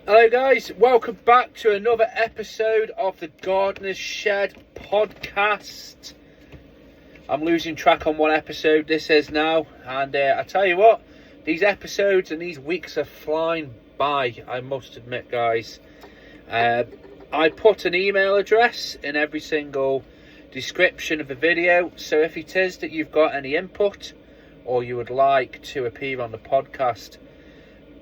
Hello guys, welcome back to another episode of the Gardener's Shed podcast. I'm losing track on what episode this is now, and I tell you what, these episodes and these weeks are flying by, I must admit guys. I put an email address in every single description of the video, so if it is that you've got any input or you would like to appear on the podcast,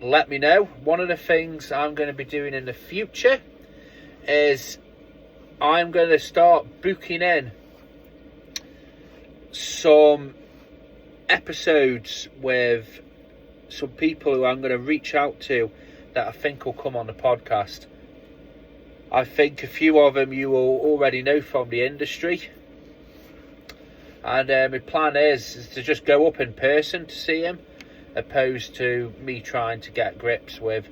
let me know. One of the things I'm going to be doing in the future is I'm going to start booking in some episodes with some people who I'm going to reach out to that I think will come on the podcast. I think a few of them you will already know from the industry, and my plan is to just go up in person to see him, opposed to me trying to get grips with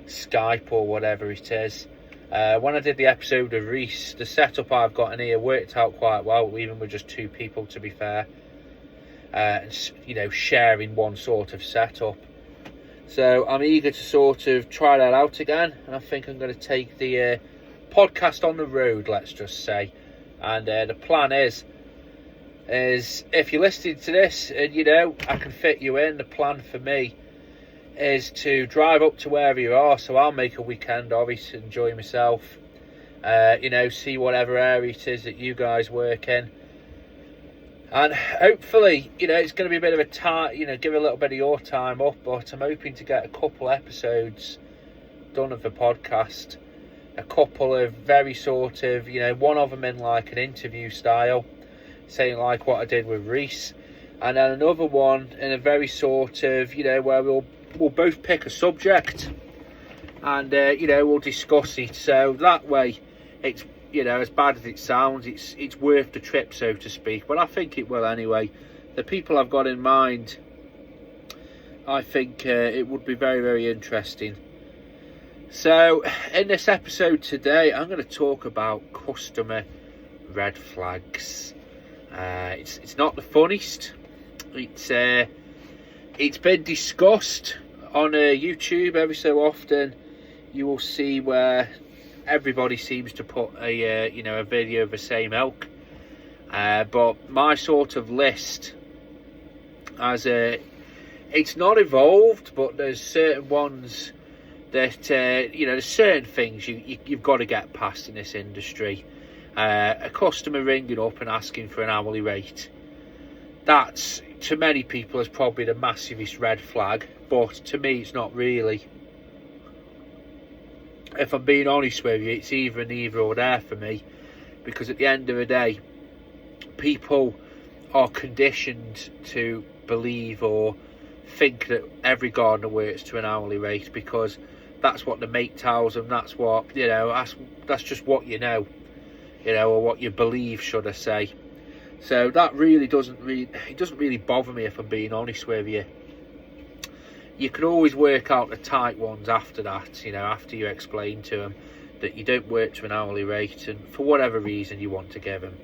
Skype or whatever it is. When I did the episode of Reese, the setup I've got in here worked out quite well, even with just two people, to be fair. You know, sharing one sort of setup. So I'm eager to sort of try that out again, and I think I'm going to take the podcast on the road, let's just say. And the plan is if you're listening to this and you know I can fit you in, the plan for me is to drive up to wherever you are, so I'll make a weekend obviously, enjoy myself, you know, see whatever area it is that you guys work in, and hopefully, you know, it's going to be a bit of a time, you know, give a little bit of your time up, but I'm hoping to get a couple episodes done of the podcast, a couple of very sort of, you know, one of them in like an interview style, saying like what I did with Reese, and then another one in a very sort of, you know, where we'll both pick a subject and you know, we'll discuss it. So that way, it's, you know, as bad as it sounds, it's worth the trip, so to speak. But I think it will anyway. The people I've got in mind, I think it would be very, very interesting. So in this episode today, I'm going to talk about customer red flags. It's not the funniest. It's been discussed on YouTube every so often. You will see where everybody seems to put a you know, a video of the same ilk. But my sort of list, as it's not evolved, but there's certain ones that you know, there's certain things you've got to get past in this industry. A customer ringing up and asking for an hourly rate, that's, to many people, is probably the massivest red flag, but to me it's not really. If I'm being honest with you, it's either or there for me, because at the end of the day, people are conditioned to believe or think that every gardener works to an hourly rate, because that's what the mate tells them, that's what, you know, that's just what you know, or what you believe, should I say. So that really doesn't really bother me, if I'm being honest with you. You can always work out the tight ones after that, you know, after you explain to them that you don't work to an hourly rate and for whatever reason you want to give them.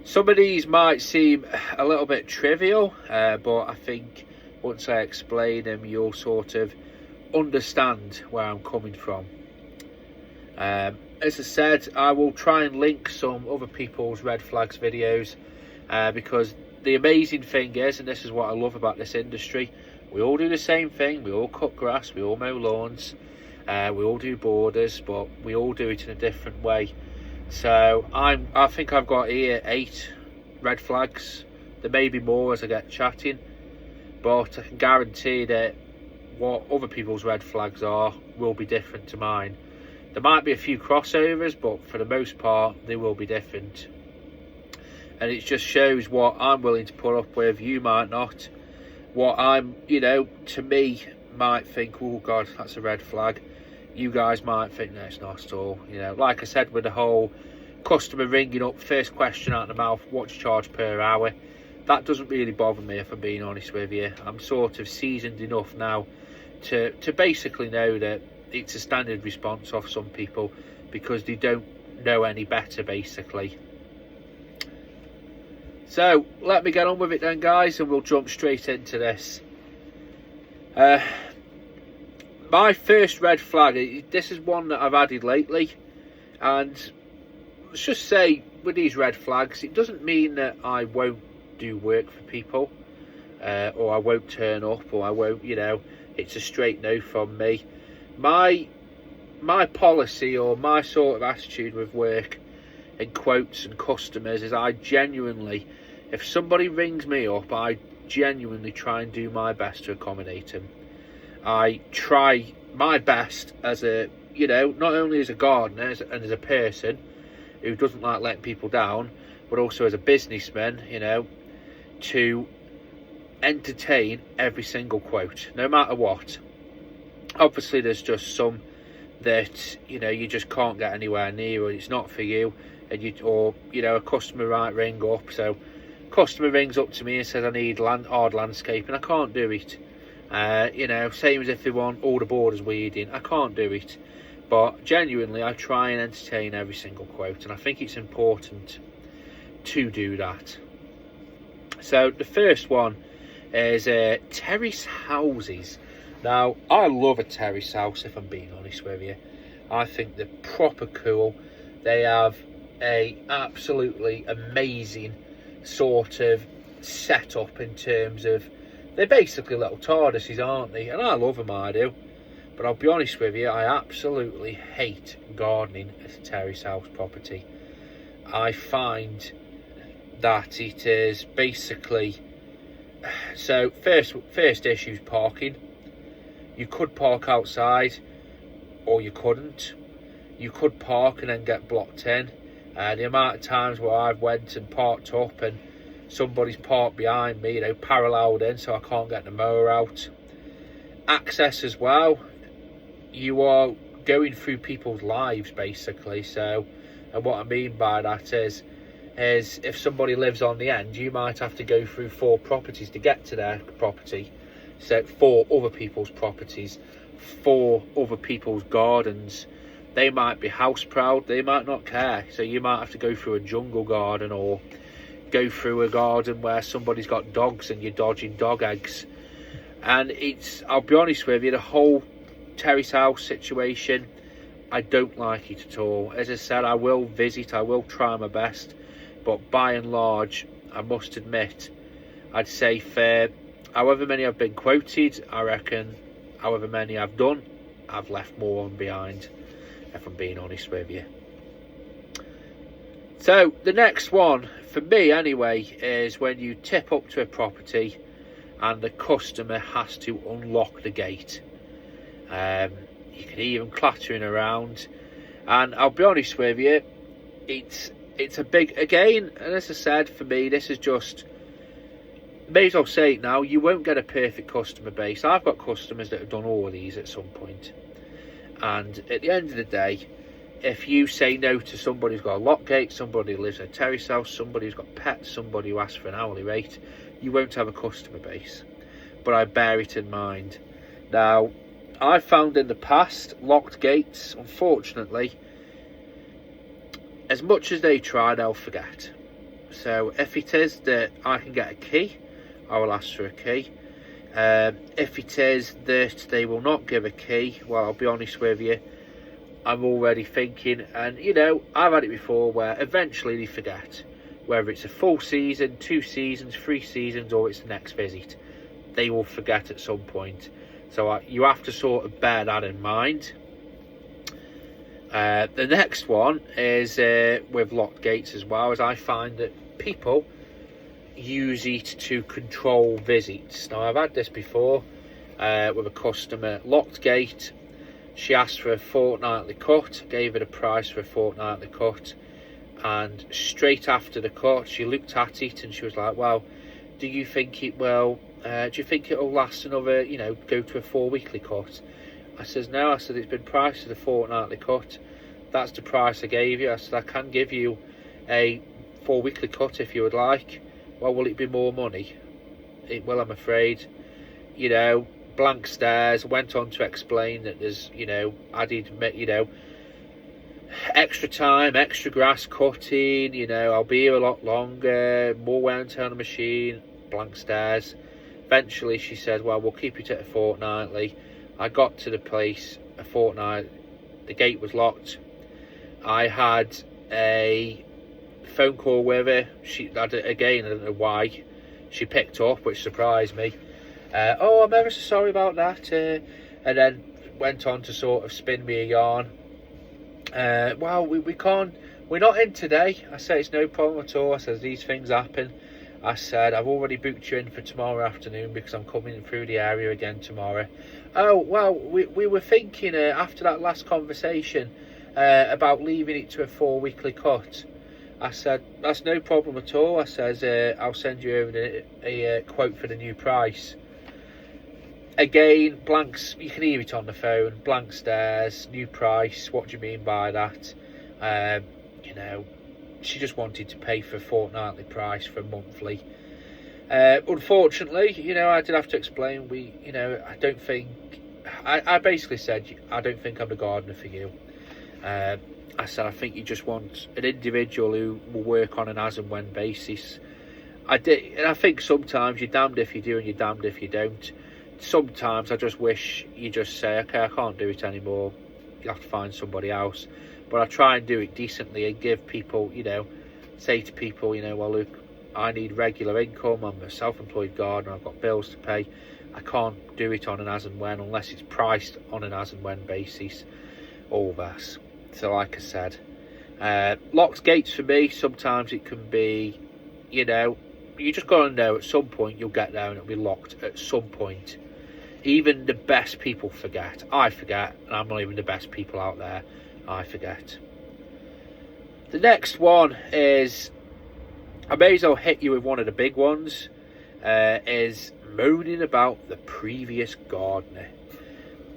Some of these might seem a little bit trivial, but I think once I explain them, you'll sort of understand where I'm coming from. As I said, I will try and link some other people's red flags videos, because the amazing thing is, and this is what I love about this industry, we all do the same thing. We all cut grass, we all mow lawns, we all do borders, but we all do it in a different way. So I think I've got here 8 red flags. There may be more as I get chatting, but I can guarantee that what other people's red flags are will be different to mine. There might be a few crossovers, but for the most part they will be different, and it just shows what I'm willing to put up with. You might not. What I'm, you know, to me might think, oh god, that's a red flag. You guys might think, no, it's not at all. You know, like I said with the whole customer ringing up, first question out of the mouth, what do you charge per hour? That doesn't really bother me, if I'm being honest with you. I'm sort of seasoned enough now to basically know that it's a standard response of some people, because they don't know any better, basically. So let me get on with it then, guys, and we'll jump straight into this. my first red flag, this is one that I've added lately, and let's just say with these red flags, it doesn't mean that I won't do work for people, or I won't turn up, or I won't, it's a straight no from me. My policy, or my sort of attitude with work and quotes and customers, is I genuinely, if somebody rings me up, I genuinely try and do my best to accommodate them. I try my best as a, not only as a gardener and as a person who doesn't like letting people down, but also as a businessman, to entertain every single quote, no matter what. Obviously, there's just some that, you just can't get anywhere near, or it's not for you, and a customer might ring up. So, customer rings up to me and says, I need hard landscaping. I can't do it. Same as if they want all the borders weeding. I can't do it. But genuinely, I try and entertain every single quote, and I think it's important to do that. So the first one is Terrace Houses. Now, I love a terrace house, if I'm being honest with you. I think they're proper cool. They have a absolutely amazing sort of setup in terms of, they're basically little TARDISes, aren't they? And I love them, I do. But I'll be honest with you, I absolutely hate gardening at a terrace house property. I find that it is basically, so first issue is parking. You could park outside, or you couldn't. You could park and then get blocked in. The amount of times where I've went and parked up and somebody's parked behind me, paralleled in, so I can't get the mower out. Access as well. You are going through people's lives, basically. So, and what I mean by that is if somebody lives on the end, you might have to go through 4 properties to get to their property. So 4 other people's properties, 4 other people's gardens. They might be house proud, they might not care. So you might have to go through a jungle garden, or go through a garden where somebody's got dogs and you're dodging dog eggs. And I'll be honest with you, the whole terrace house situation, I don't like it at all. As I said, I will visit, I will try my best, but by and large, I must admit, I'd say for however many I've been quoted, I reckon however many I've done, I've left more on behind, if I'm being honest with you. So the next one, for me anyway, is when you tip up to a property and the customer has to unlock the gate. You can hear them clattering around, and I'll be honest with you, it's a big, again, and as I said, for me, this is just, may as well say it now, you won't get a perfect customer base. I've got customers that have done all of these at some point, and at the end of the day, if you say no to somebody who's got a lock gate, somebody who lives in a terrace house, somebody who's got pets, somebody who asks for an hourly rate, you won't have a customer base. But I bear it in mind. Now, I've found in the past, locked gates, unfortunately, as much as they try, they'll forget. So if it is that I can get a key, I will ask for a key. If it is that they will not give a key, well, I'll be honest with you, I'm already thinking, and I've had it before where eventually they forget. Whether it's a full season, 2 seasons, 3 seasons, or it's the next visit, they will forget at some point. So you have to sort of bear that in mind. The next one is with locked gates as well, as I find that people use it to control visits. Now, I've had this before with a customer, locked gate. She asked for a fortnightly cut, gave her the price for a fortnightly cut, and straight after the cut, she looked at it and she was like, well, do you think it will last another, go to a 4 weekly cut? I says, no. I said, it's been priced as a fortnightly cut. That's the price I gave you. I said, I can give you a 4 weekly cut if you would like. Well, will it be more money? It will, I'm afraid. Blank stares, went on to explain that there's, added, extra time, extra grass cutting, I'll be here a lot longer, more wear and tear on the machine, blank stares. Eventually she said, well, we'll keep it at a fortnightly. I got to the place a fortnight, the gate was locked. I had a phone call with her. She, again, I don't know why, she picked up, which surprised me. Oh, I'm ever so sorry about that. And then went on to sort of spin me a yarn. Well, we can't, we're not in today. I said, it's no problem at all. I said, these things happen. I said, I've already booked you in for tomorrow afternoon because I'm coming through the area again tomorrow. Oh, well, we were thinking after that last conversation about leaving it to a 4 weekly cut. I said, that's no problem at all. I says, I'll send you over a quote for the new price. Again, blanks, you can hear it on the phone, blank stares, new price, what do you mean by that? You know, she just wanted to pay for a fortnightly price for a monthly. Unfortunately, you know, I did have to explain, you know, I don't think, I basically said, I don't think I'm the gardener for you. I said, I think you just want an individual who will work on an as and when basis. I did, and I think sometimes you're damned if you do and you're damned if you don't. Sometimes I just wish you just say, okay, I can't do it anymore, you have to find somebody else. But I try and do it decently and give people, you know, say to people, you know, well, look, I need regular income, I'm a self-employed gardener, I've got bills to pay, I can't do it on an as and when unless it's priced on an as and when basis, all that. So like I said, locked gates for me, sometimes it can be, you know, you just got to know at some point you'll get there and it'll be locked at some point. Even the best people forget. I forget, and I'm not even the best people out there. I forget. The next one is, I may as well hit you with one of the big ones, is moaning about the previous gardener.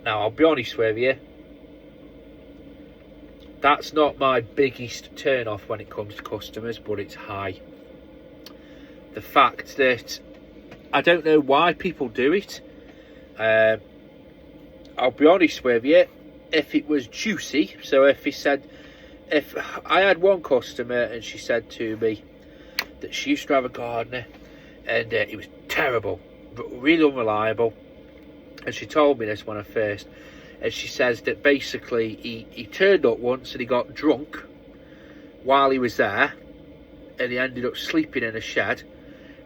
Now, I'll be honest with you, that's not my biggest turn off when it comes to customers, but it's high. The fact that I don't know why people do it. I'll be honest with you, if it was juicy, so if I had one customer and she said to me that she used to have a gardener and it was terrible, really unreliable, and she told me this when I first, and she says that basically he turned up once and he got drunk while he was there and he ended up sleeping in a shed.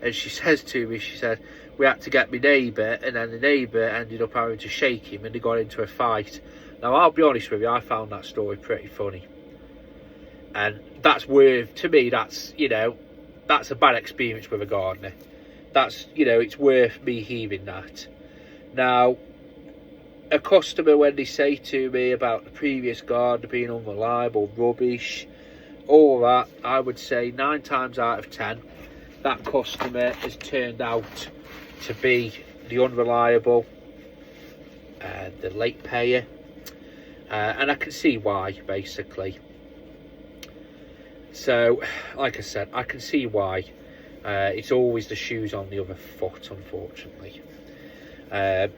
And she says to me, she said, we had to get my neighbour, and then the neighbour ended up having to shake him and they got into a fight. Now, I'll be honest with you, I found that story pretty funny. And that's worth, to me, that's, you know, that's a bad experience with a gardener. That's, you know, it's worth me heaving that. Now, a customer, when they say to me about the previous gardener being unreliable, rubbish, all that, I would say 9 times out of 10, that customer has turned out to be the unreliable, the late payer, and I can see why, basically. So, like I said, I can see why. It's always the shoes on the other foot, unfortunately. As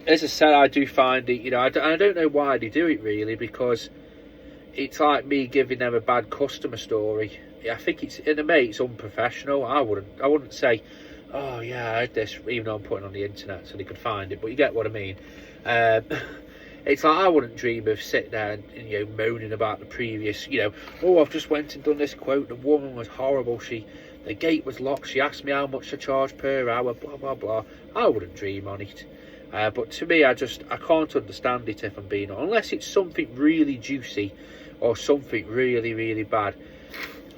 I said, I do find it, you know, I don't know why they do it really, because it's like me giving them a bad customer story. I think it's, in a way, it's unprofessional. I wouldn't say, oh yeah, I had this, even though I'm putting it on the internet so they could find it, but you get what I mean. It's like, I wouldn't dream of sitting there and, you know, moaning about the previous, you know, oh, I've just went and done this quote, the woman was horrible, the gate was locked, she asked me how much to charge per hour, blah blah blah. I wouldn't dream on it. But to me, I can't understand it, if I'm being honest, unless it's something really juicy or something really, really bad.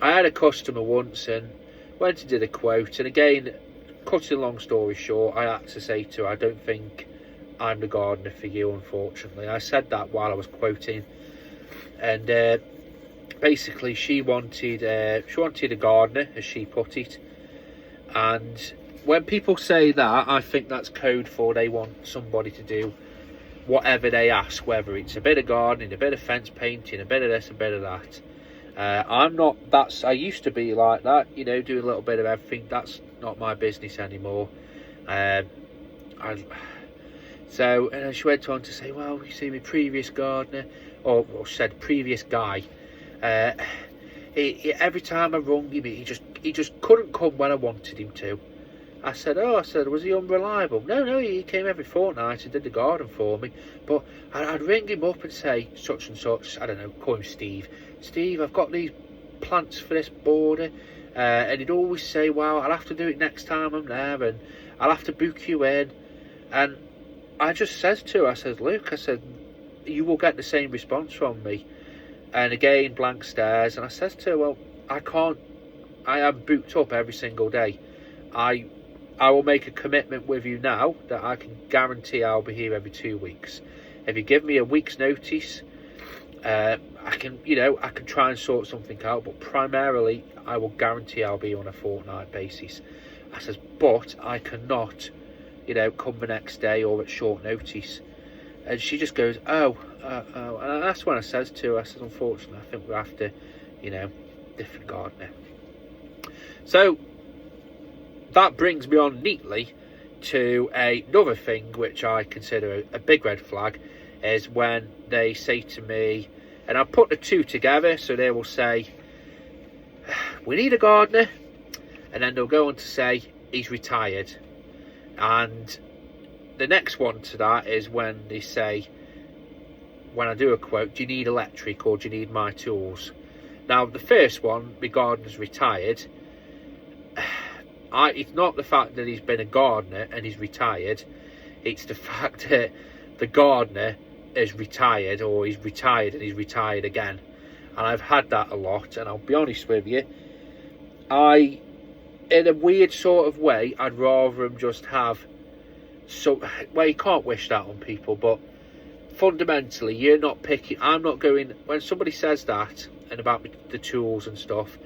I had a customer once and went and did a quote, and again, cutting a long story short, I had to say to her, I don't think I'm the gardener for you, unfortunately. I said that while I was quoting, and basically she wanted a gardener, as she put it. And when people say that, I think that's code for they want somebody to do whatever they ask, whether it's a bit of gardening, a bit of fence painting, a bit of this, a bit of that. I'm not, I used to be like that, you know, do a little bit of everything. That's not my business anymore. So, and she went on to say, well, you see, my previous gardener, or she said previous guy, every time I rung him, he just couldn't come when I wanted him to. I said, was he unreliable? No, he came every fortnight and did the garden for me. But I'd ring him up and say, such and such, I don't know, call him Steve. Steve, I've got these plants for this border. And he'd always say, well, I'll have to do it next time I'm there, and I'll have to book you in. And I just says to her, I said, Luke, I said, you will get the same response from me. And again, blank stares. And I says to her, well, I am booked up every single day. I will make a commitment with you now that I can guarantee I'll be here every 2 weeks. If you give me a week's notice, I can try and sort something out, but primarily I will guarantee I'll be on a fortnight basis. I says, but I cannot, come the next day or at short notice. And she just goes, oh. And that's when I says to her, I says, unfortunately, I think we're after, different gardener. So that brings me on neatly to another thing which I consider a big red flag, is when they say to me, and I'll put the two together, so they will say, we need a gardener, and then they'll go on to say, he's retired. And the next one to that is when they say, when I do a quote, do you need electric or do you need my tools? Now, the first one, the gardener's retired, it's not the fact that he's been a gardener and he's retired, it's the fact that the gardener is retired, or he's retired and he's retired again. And I've had that a lot, and I'll be honest with you, in a weird sort of way, I'd rather him just have well, you can't wish that on people, but fundamentally, I'm not going, when somebody says that, and about the tools and stuff,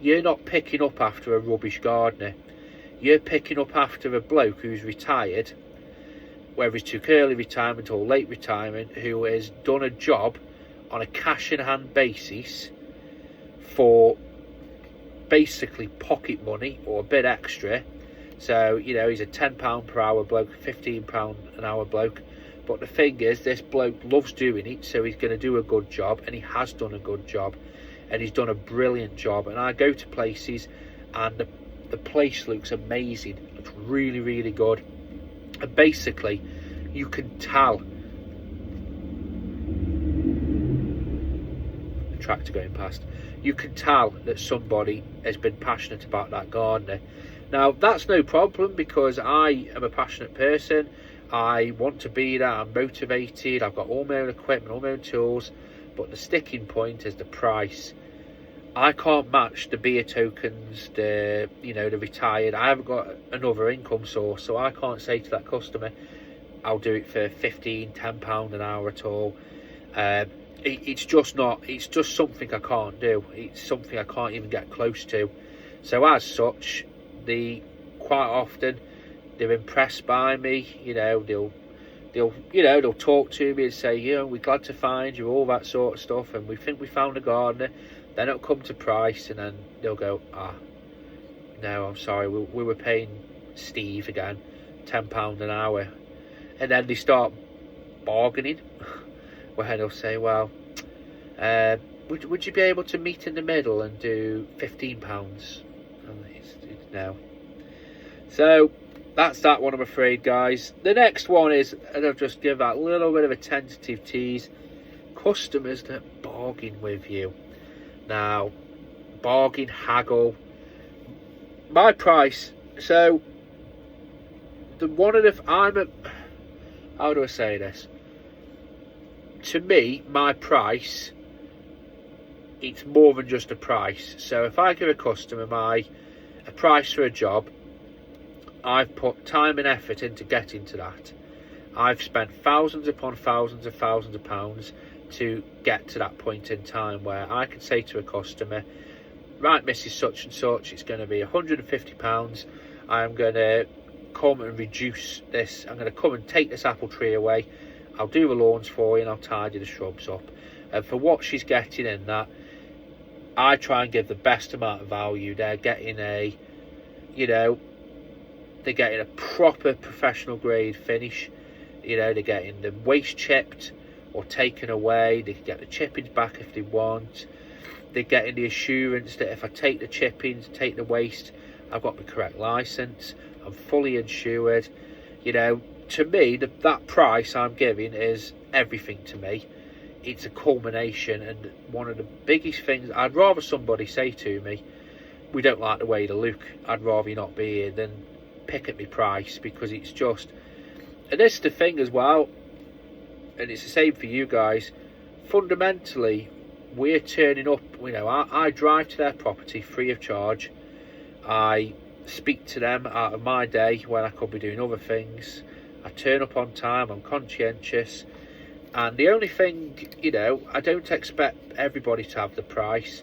you're not picking up after a rubbish gardener. You're picking up after a bloke who's retired, whether he took early retirement or late retirement, who has done a job on a cash in hand basis for basically pocket money or a bit extra. So, he's a £10 per hour bloke, £15 an hour bloke. But the thing is, this bloke loves doing it, so he's going to do a good job, and he has done a good job, and he's done a brilliant job. And I go to places, and the place looks amazing, looks really, really good. And basically, you can tell. The tractor going past. You can tell that somebody has been passionate about that gardener. Now, that's no problem, because I am a passionate person. I want to be there, I'm motivated, I've got all my own equipment, all my own tools, but the sticking point is the price. I can't match the beer tokens, the retired. I haven't got another income source, so I can't say to that customer, I'll do it for £10 an hour at all. It's just something I can't do. It's something I can't even get close to. So as such, quite often, they're impressed by me. They'll talk to me and say, we're glad to find you, all that sort of stuff, and we think we found a gardener. Then it'll come to price, and then they'll go, no, I'm sorry, we were paying Steve again £10 an hour. And then they start bargaining, where they'll say, well, would you be able to meet in the middle and do £15? And it's no. So that's that one, I'm afraid, guys. The next one is, and I'll just give that little bit of a tentative tease, customers that bargain with you. Now, bargain, haggle, my price. So, how do I say this? To me, my price, it's more than just a price. So if I give a customer a price for a job, I've put time and effort into getting to that. I've spent thousands upon thousands of pounds to get to that point in time where I can say to a customer, right, Mrs. Such and Such, it's going to be £150. I'm going to come and reduce this. I'm going to come and take this apple tree away. I'll do the lawns for you, and I'll tidy the shrubs up. And for what she's getting in that, I try and give the best amount of value. They're getting they're getting a proper professional grade finish. They're getting the waste chipped or taken away. They can get the chippings back if they want. They're getting the assurance that if I take the chippings, take the waste, I've got the correct license. I'm fully insured. You know, to me, that price I'm giving is everything to me. It's a culmination, and one of the biggest things, I'd rather somebody say to me, we don't like the way you look, I'd rather you not be here, than pick at me price, because it's just, and this is the thing as well, and it's the same for you guys, fundamentally, we're turning up, you know, I drive to their property free of charge, I speak to them out of my day when I could be doing other things, I turn up on time, I'm conscientious, and the only thing, you know, I don't expect everybody to have the price,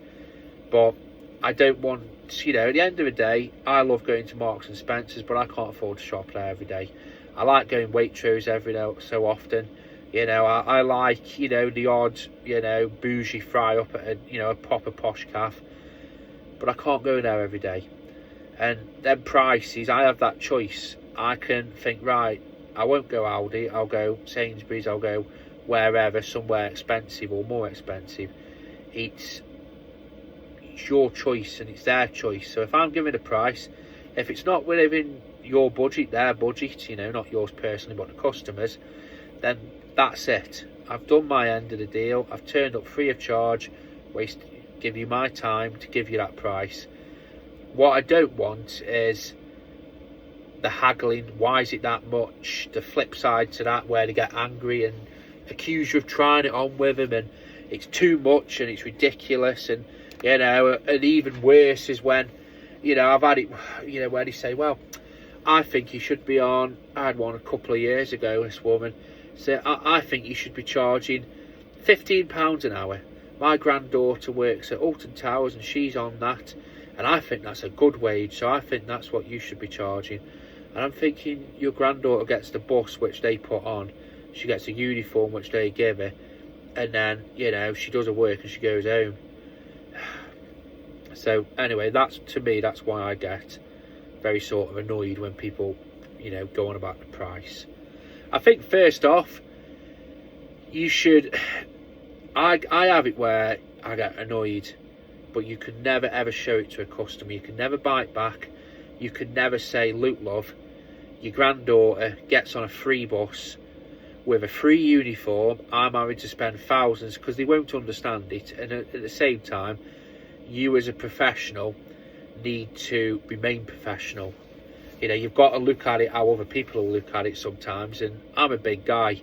but I don't want, you know, at the end of the day, I love going to Marks and Spencer's, but I can't afford to shop there every day. I like going Waitrose every so often. You know, I like, you know, the odd, you know, bougie fry up at a, you know, a proper posh cafe, but I can't go there every day. And then prices, I have that choice. I can think, right, I won't go Aldi, I'll go Sainsbury's, I'll go wherever, somewhere expensive or more expensive. It's your choice and it's their choice. So if I'm giving a price, if it's not within your budget, their budget, you know, not yours personally but the customers, then that's it. I've done my end of the deal. I've turned up free of charge, give you my time to give you that price. What I don't want is the haggling, why is it that much, the flip side to that where they get angry and accuse you of trying it on with them, and it's too much and it's ridiculous. And you know, and even worse is when, you know, I've had it, you know, where they say, well, I think you should be on, I had one a couple of years ago, this woman said, I think you should be charging £15 an hour. My granddaughter works at Alton Towers and she's on that, and I think that's a good wage, so I think that's what you should be charging. And I'm thinking, your granddaughter gets the bus which they put on, she gets a uniform which they give her, and then, you know, she does her work and she goes home. So anyway, that's, to me, that's why I get very sort of annoyed when people, you know, go on about the price. I think first off, you should, I have it where I get annoyed, but you can never ever show it to a customer. You can never bite back. You can never say, look love, your granddaughter gets on a free bus with a free uniform, I'm having to spend thousands, because they won't understand it. And at the same time, you as a professional need to remain professional. You know, you've got to look at it how other people will look at it sometimes, and I'm a big guy,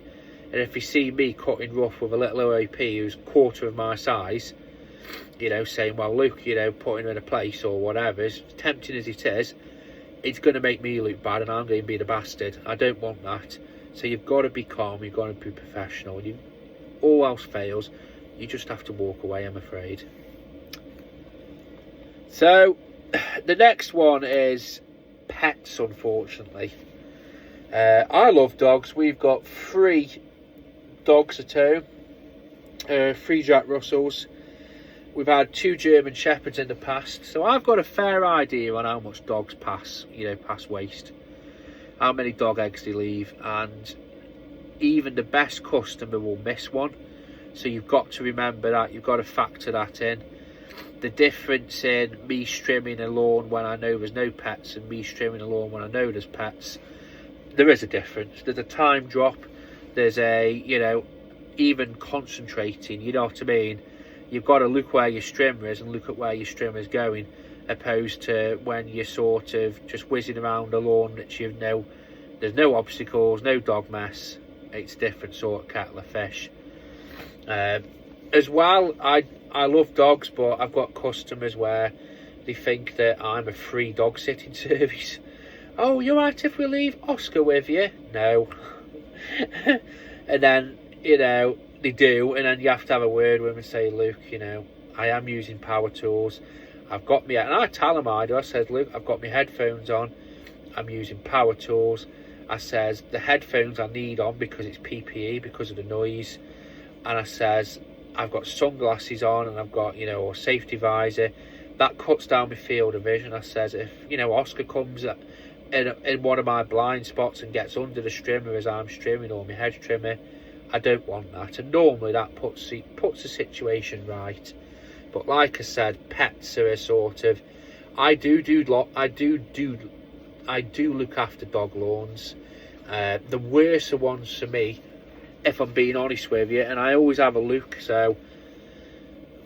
and if you see me cutting rough with a little OAP who's quarter of my size, you know, saying, well look, you know, putting her in a place or whatever, as tempting as it is, it's going to make me look bad and I'm going to be the bastard. I don't want that. So you've got to be calm, you've got to be professional, and all else fails, you just have to walk away, I'm afraid. So the next one is pets, unfortunately. I love dogs. We've got 3 dogs at home, 3 Jack Russells. We've had 2 German Shepherds in the past, so I've got a fair idea on how much dogs pass waste, how many dog eggs they leave, and even the best customer will miss one. So you've got to remember that, you've got to factor that in. The difference in me trimming a lawn when I know there's no pets and me trimming a lawn when I know there's pets, there is a difference. There's a time drop, there's a, you know, even concentrating, you know what I mean? You've got to look where your strimmer is and look at where your strimmer is going, opposed to when you're sort of just whizzing around a lawn that you know there's no obstacles, no dog mess. It's a different sort of kettle of fish. As well, I love dogs, but I've got customers where they think that I'm a free dog sitting service. Oh, you're right if we leave Oscar with you? No. And then, you know, they do, and then you have to have a word with them and say, look, you know, I am using power tools. I've got me, and I tell them I said, look, I've got my headphones on, I'm using power tools. I says, the headphones I need on because it's PPE, because of the noise. And I says, I've got sunglasses on and I've got, you know, a safety visor. That cuts down my field of vision. I says, if, you know, Oscar comes in one of my blind spots and gets under the strimmer as I'm strimming, or my hedge trimmer, I don't want that. And normally that puts the situation right. But like I said, pets are a sort of, I do I do look after dog lawns. The worst ones for me, if I'm being honest with you, and I always have a look. So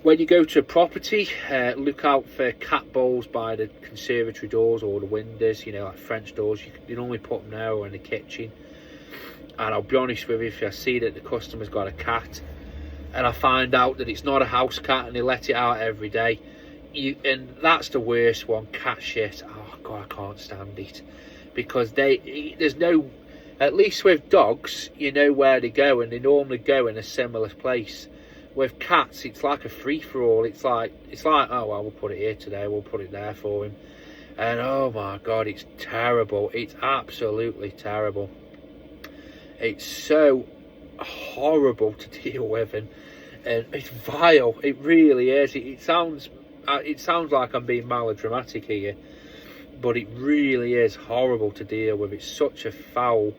when you go to a property, look out for cat bowls by the conservatory doors or the windows, you know, like French doors. You normally put them there or in the kitchen. And I'll be honest with you, if I see that the customer's got a cat and I find out that it's not a house cat and they let it out every day, and that's the worst one, cat shit. Oh God, I can't stand it. Because there's no, at least with dogs, you know where they go, and they normally go in a similar place. With cats, it's like a free-for-all. It's like, oh well, we'll put it here today, we'll put it there for him. And oh my God, it's terrible. It's absolutely terrible. It's so horrible to deal with, and it's vile. It really is. It sounds like I'm being melodramatic here, but it really is horrible to deal with. It's such a foul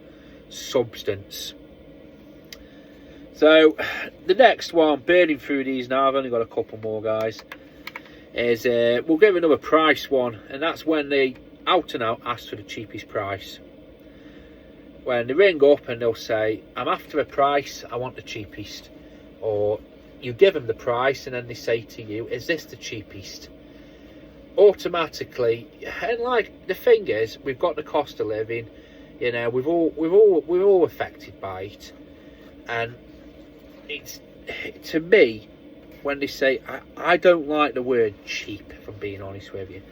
substance. So the next one, burning through these now, I've only got a couple more, guys, is we'll give another price one, and that's when they out and out ask for the cheapest price. When they ring up and they'll say, I'm after a price, I want the cheapest. Or you give them the price and then they say to you, is this the cheapest? Automatically, and like the thing is, we've got the cost of living, you know, we're all affected by it. And it's, to me, when they say, I don't like the word cheap, if I'm being honest with you.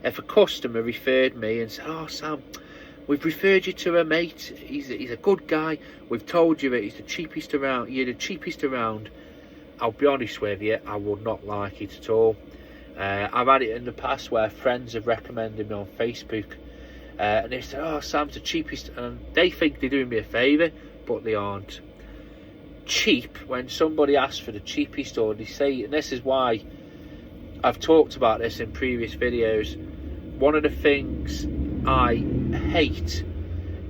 If a customer referred me and said, oh Sam, we've referred you to a mate, he's a good guy, we've told you that he's the cheapest around, you're the cheapest around, I'll be honest with you, I would not like it at all. I've had it in the past where friends have recommended me on Facebook, and they say, oh Sam's the cheapest, and they think they're doing me a favour, but they aren't. Cheap, when somebody asks for the cheapest, or they say, and this is why I've talked about this in previous videos, one of the things I hate,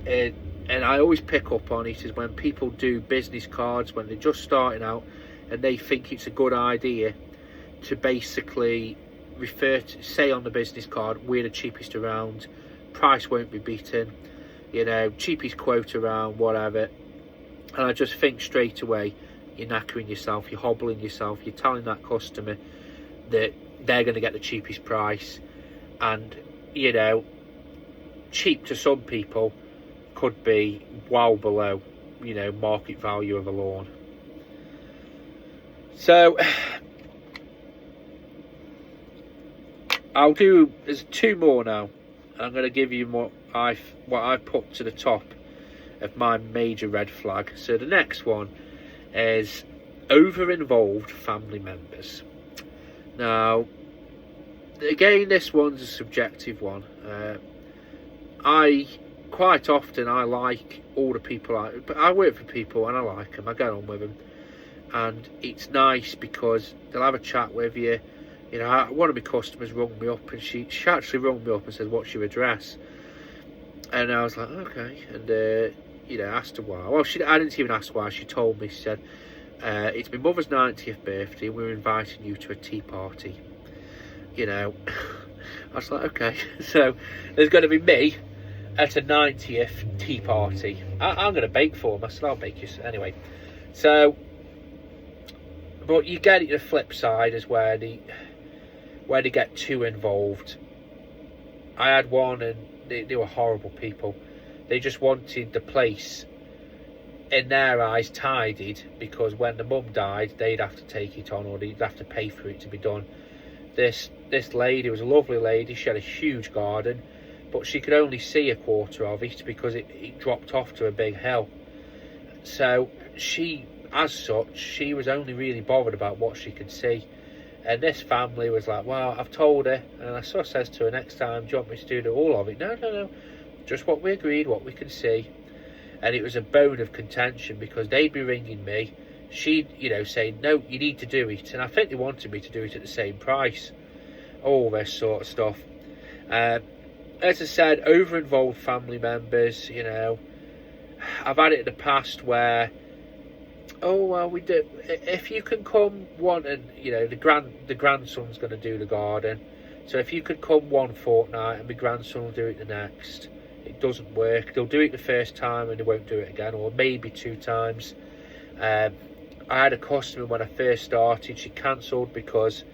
and I always pick up on it, is when people do business cards when they're just starting out and they think it's a good idea to basically refer to, say on the business card, we're the cheapest around, price won't be beaten, you know, cheapest quote around, whatever. And I just think straight away, you're knackering yourself, you're hobbling yourself, you're telling that customer that they're going to get the cheapest price. And, you know, cheap to some people could be well below, you know, market value of a lawn. So there's two more now. I'm going to give you what I put to the top of my major red flag. So the next one is over-involved family members. Now, again, this one's a subjective one. I like all the people, but I work for people and I like them, I get on with them, and it's nice because they'll have a chat with you. You know, one of my customers rung me up, and she actually rung me up and said, what's your address? And I was like, okay. And you know, asked her why. Well, I didn't even ask why. She told me. She said, it's my mother's 90th birthday, we're inviting you to a tea party. You know, I was like, okay. So there's going to be me at a 90th tea party. I'm going to bake for them. I said, I'll bake you anyway. So, but you get it, the flip side is where they get too involved. I had one, and they were horrible people. They just wanted the place, in their eyes, tidied, because when the mum died, they'd have to take it on, or they'd have to pay for it to be done. This lady was a lovely lady. She had a huge garden, but she could only see a quarter of it because it dropped off to a big hill. So she, as such, she was only really bothered about what she could see. And this family was like, well, I've told her, and I sort of says to her, next time, do you want me to do all of it? No, just what we agreed, what we can see. And it was a bone of contention, because they'd be ringing me, she'd, you know, saying, no, you need to do it. And I think they wanted me to do it at the same price. All this sort of stuff. As I said, over-involved family members, you know, I've had it in the past where, oh, well, we do, if you can come one, and, you know, the grandson's going to do the garden, So if you could come one fortnight and my grandson will do it the next, it doesn't work. They'll do it the first time and they won't do it again, or maybe 2 times. I had a customer when I first started. She cancelled because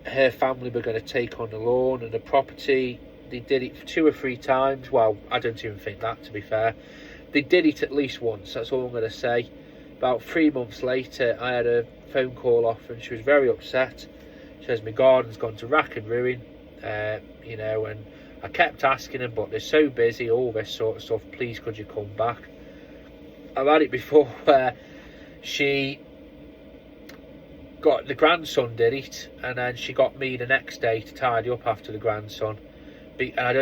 her family were going to take on the lawn and the property. They did it 2 or 3 times. Well, I don't even think that, to be fair. They did it at least once, that's all I'm going to say. About 3 months later, I had a phone call off and she was very upset. She says, my garden's gone to rack and ruin, you know, and I kept asking them, but they're so busy, all this sort of stuff, please could you come back? I've had it before where she got, the grandson did it, and then she got me the next day to tidy up after the grandson. And I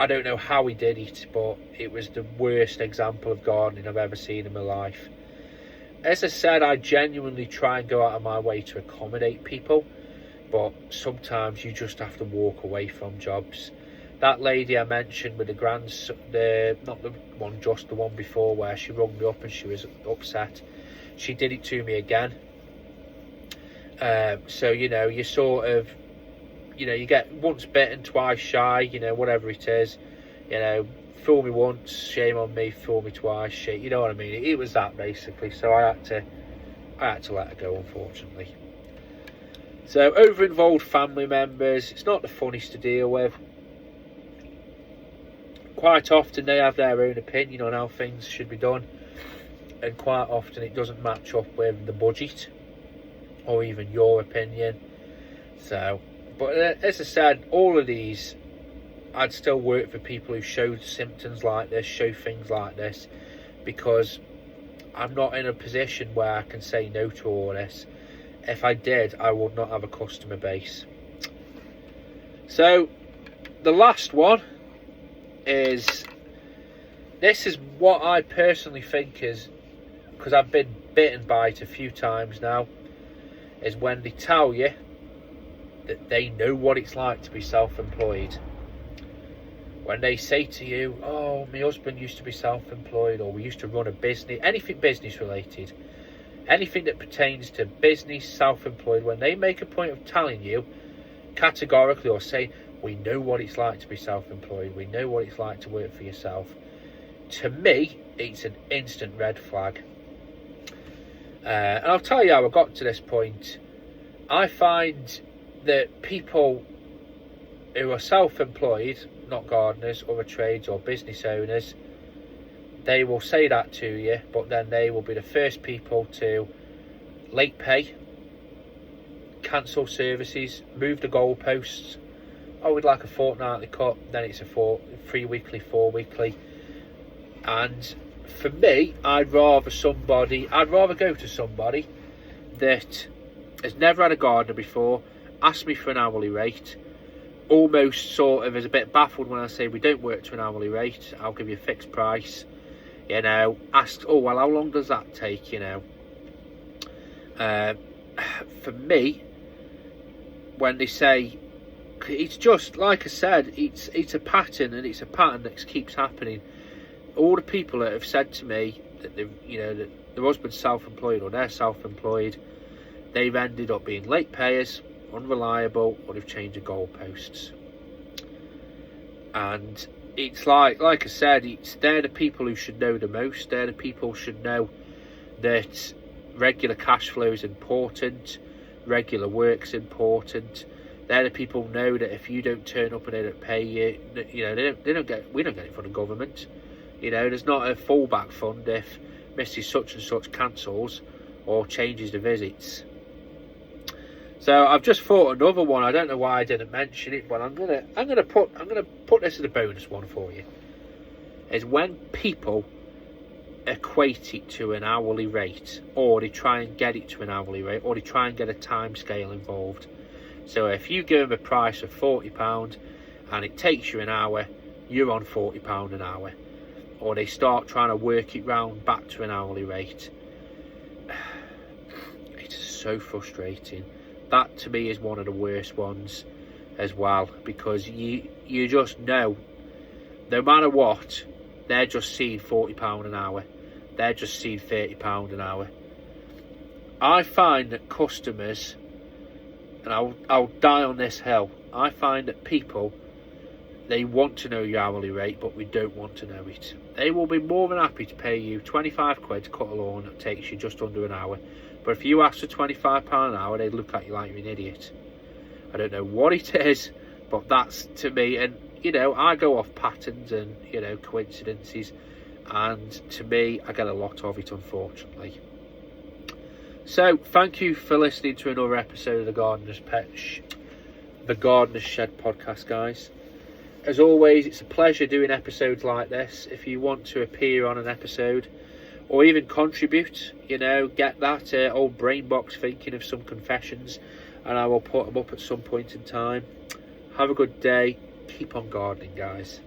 don't know how he did it, but it was the worst example of gardening I've ever seen in my life. As I said, I genuinely try and go out of my way to accommodate people, but sometimes you just have to walk away from jobs. That lady I mentioned with the grandson, not the one, just the one before, where she rung me up and she was upset, she did it to me again. So, you know, you sort of, you know, you get once bitten, twice shy, you know, whatever it is. You know, fool me once, shame on me, fool me twice, shit, you know what I mean? It was that, basically. So I had to let her go, unfortunately. So, over-involved family members, it's not the funniest to deal with. Quite often they have their own opinion on how things should be done, and quite often it doesn't match up with the budget or even your opinion. So, but as I said, all of these, I'd still work for people who show symptoms like this, show things like this, because I'm not in a position where I can say no to all this. If I did, I would not have a customer base. So, the last one is, this is what I personally think is, because I've been bitten by it a few times now, is when they tell you that they know what it's like to be self-employed. When they say to you, oh, my husband used to be self-employed, or we used to run a business, anything business related, anything that pertains to business, self-employed, when they make a point of telling you categorically or saying, we know what it's like to be self-employed, we know what it's like to work for yourself, to me, it's an instant red flag. And I'll tell you how I got to this point. I find that people who are self-employed, not gardeners, other trades or business owners, they will say that to you, but then they will be the first people to late pay, cancel services, move the goalposts. Oh, we'd like a fortnightly cut, then it's a 3 weekly, 4 weekly. And for me, I'd rather go to somebody that has never had a gardener before, ask me for an hourly rate, almost sort of is a bit baffled when I say we don't work to an hourly rate, I'll give you a fixed price, you know, ask, oh well, how long does that take, you know. For me, when they say, it's just, like I said, it's a pattern, and it's a pattern that keeps happening. All the people that have said to me that that their husband's self-employed or they're self-employed, they've ended up being late payers, unreliable, or they've changed the goalposts. And it's like I said, they're the people who should know the most. They're the people who should know that regular cash flow is important, regular work's important. They're the people who know that if you don't turn up and they don't pay you, we don't get it from the government. You know, there's not a fallback fund if Mrs. Such and Such cancels or changes the visits. So I've just thought another one. I don't know why I didn't mention it, but I'm gonna put this as a bonus one for you. Is when people equate it to an hourly rate, or they try and get it to an hourly rate, or they try and get a time scale involved. So if you give them a price of £40 and it takes you an hour, you're on £40 an hour. Or they start trying to work it round back to an hourly rate. It's so frustrating. That to me is one of the worst ones as well, because you just know, no matter what, they're just seeing £40 an hour. They're just seeing £30 an hour. I find that customers and I'll die on this hill, I find that people, they want to know your hourly rate, but we don't want to know it. They will be more than happy to pay you 25 quid to cut a lawn that takes you just under an hour. But if you ask for £25 an hour, they look at you like you're an idiot. I don't know what it is, but that's to me, and I go off patterns and coincidences, and to me, I get a lot of it, unfortunately. So thank you for listening to another episode of the Gardener's Shed podcast, guys. As always, it's a pleasure doing episodes like this. If you want to appear on an episode or even contribute, get that old brain box thinking of some confessions, and I will put them up at some point in time. Have a good day. Keep on gardening, guys.